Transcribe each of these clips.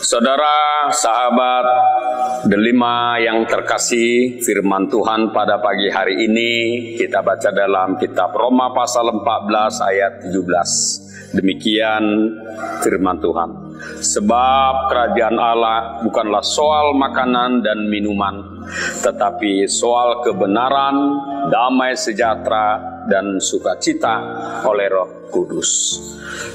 Saudara, sahabat, delima yang terkasih, firman Tuhan pada pagi hari ini kita baca dalam kitab Roma pasal 14 ayat 17. Demikian firman Tuhan. Sebab kerajaan Allah bukanlah soal makanan dan minuman, tetapi soal kebenaran, damai sejahtera, dan sukacita oleh Roh Kudus.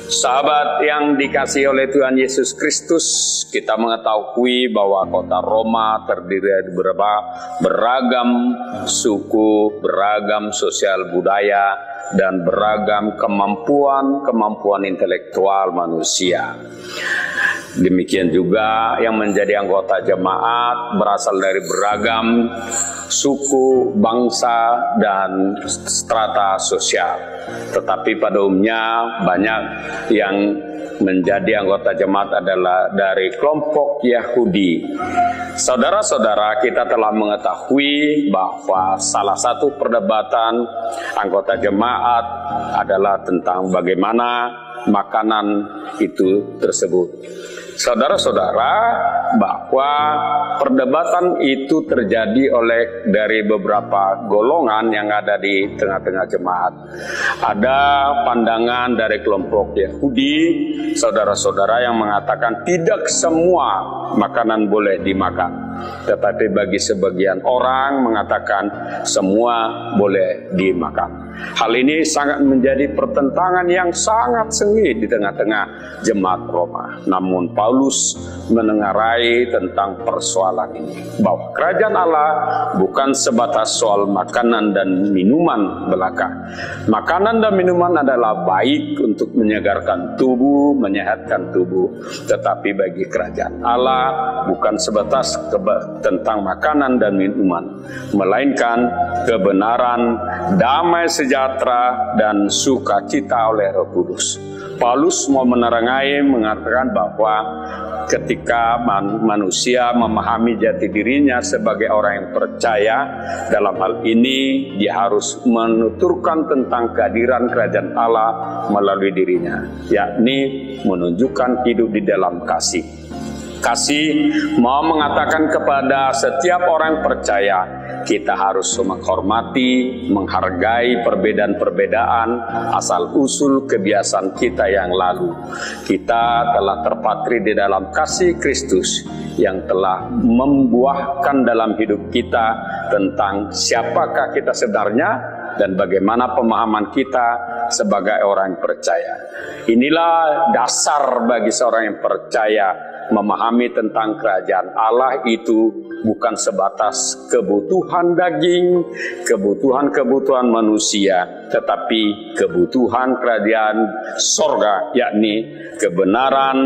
Sahabat yang dikasihi oleh Tuhan Yesus Kristus, kita mengetahui bahwa kota Roma terdiri dari beragam suku, beragam sosial budaya, dan beragam kemampuan intelektual manusia. Demikian juga yang menjadi anggota jemaat berasal dari beragam suku, bangsa, dan strata sosial. Tetapi pada umumnya banyak yang menjadi anggota jemaat adalah dari kelompok Yahudi. Saudara-saudara, kita telah mengetahui bahwa salah satu perdebatan anggota jemaat adalah tentang bagaimana makanan itu tersebut. Saudara-saudara, bahwa perdebatan itu terjadi dari beberapa golongan yang ada di tengah-tengah jemaat. Ada pandangan dari kelompok Yahudi, saudara-saudara, yang mengatakan tidak semua makanan boleh dimakan. Tetapi bagi sebagian orang mengatakan semua boleh dimakan. Hal ini sangat menjadi pertentangan yang sangat sengit di tengah-tengah jemaat Roma. Namun Paulus menengarai tentang persoalan ini, bahwa kerajaan Allah bukan sebatas soal makanan dan minuman belaka. Makanan dan minuman adalah baik untuk menyegarkan tubuh, menyehatkan tubuh. Tetapi bagi kerajaan Allah bukan sebatas tentang makanan dan minuman, melainkan kebenaran, damai sejahtera, dan sukacita oleh Roh Kudus. Paulus mau menerangai, mengatakan bahwa ketika manusia memahami jati dirinya sebagai orang yang percaya, dalam hal ini dia harus menuturkan tentang kehadiran kerajaan Allah melalui dirinya, yakni menunjukkan hidup di dalam kasih. Kasih mau mengatakan kepada setiap orang percaya, kita harus menghormati, menghargai perbedaan-perbedaan asal-usul kebiasaan kita yang lalu. Kita telah terpatri di dalam kasih Kristus yang telah membuahkan dalam hidup kita tentang siapakah kita sebenarnya dan bagaimana pemahaman kita sebagai orang yang percaya. Inilah dasar bagi seorang yang percaya, memahami tentang kerajaan Allah itu bukan sebatas kebutuhan daging, kebutuhan manusia, tetapi kebutuhan kerajaan sorga, yakni kebenaran,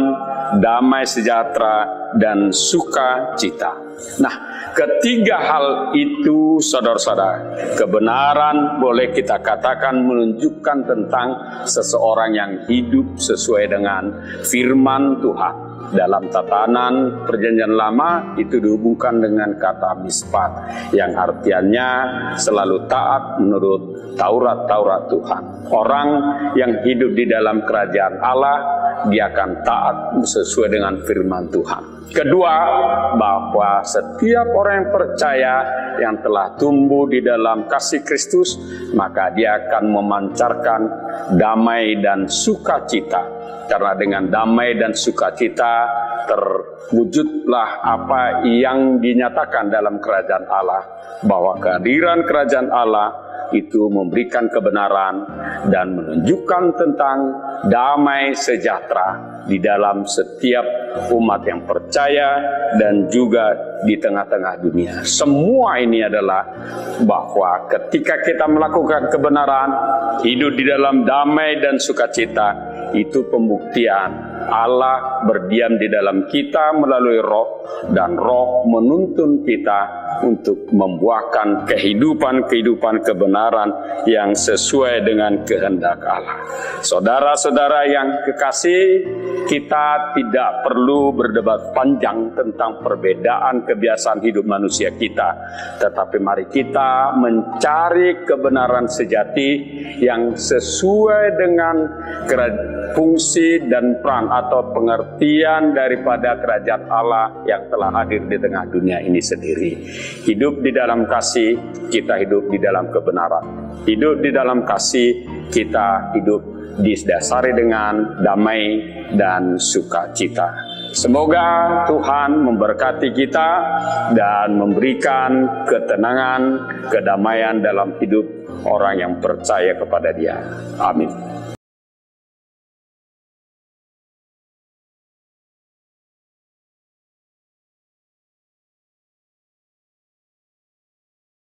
damai sejahtera, dan sukacita. Nah, ketiga hal itu, saudara-saudara, kebenaran boleh kita katakan menunjukkan tentang seseorang yang hidup sesuai dengan firman Tuhan. Dalam tatanan Perjanjian Lama itu dihubungkan dengan kata mispat, yang artinya selalu taat menurut Taurat Tuhan. Orang yang hidup di dalam kerajaan Allah, dia akan taat sesuai dengan firman Tuhan. Kedua, bahwa setiap orang yang percaya yang telah tumbuh di dalam kasih Kristus, maka dia akan memancarkan damai dan sukacita. Karena dengan damai dan sukacita terwujudlah apa yang dinyatakan dalam kerajaan Allah, bahwa kehadiran kerajaan Allah itu memberikan kebenaran dan menunjukkan tentang damai sejahtera di dalam setiap umat yang percaya dan juga di tengah-tengah dunia. Semua ini adalah bahwa ketika kita melakukan kebenaran, hidup di dalam damai dan sukacita, itu pembuktian Allah berdiam di dalam kita melalui Roh, dan Roh menuntun kita untuk membuahkan kehidupan kebenaran yang sesuai dengan kehendak Allah. Saudara-saudara yang kekasih, kita tidak perlu berdebat panjang tentang perbedaan kebiasaan hidup manusia kita, tetapi mari kita mencari kebenaran sejati yang sesuai dengan fungsi dan peran atau pengertian daripada kerajaan Allah yang telah hadir di tengah dunia ini sendiri. Hidup di dalam kasih, kita hidup di dalam kebenaran. Hidup di dalam kasih, kita hidup didasari dengan damai dan sukacita. Semoga Tuhan memberkati kita dan memberikan ketenangan, kedamaian dalam hidup orang yang percaya kepada Dia. Amin.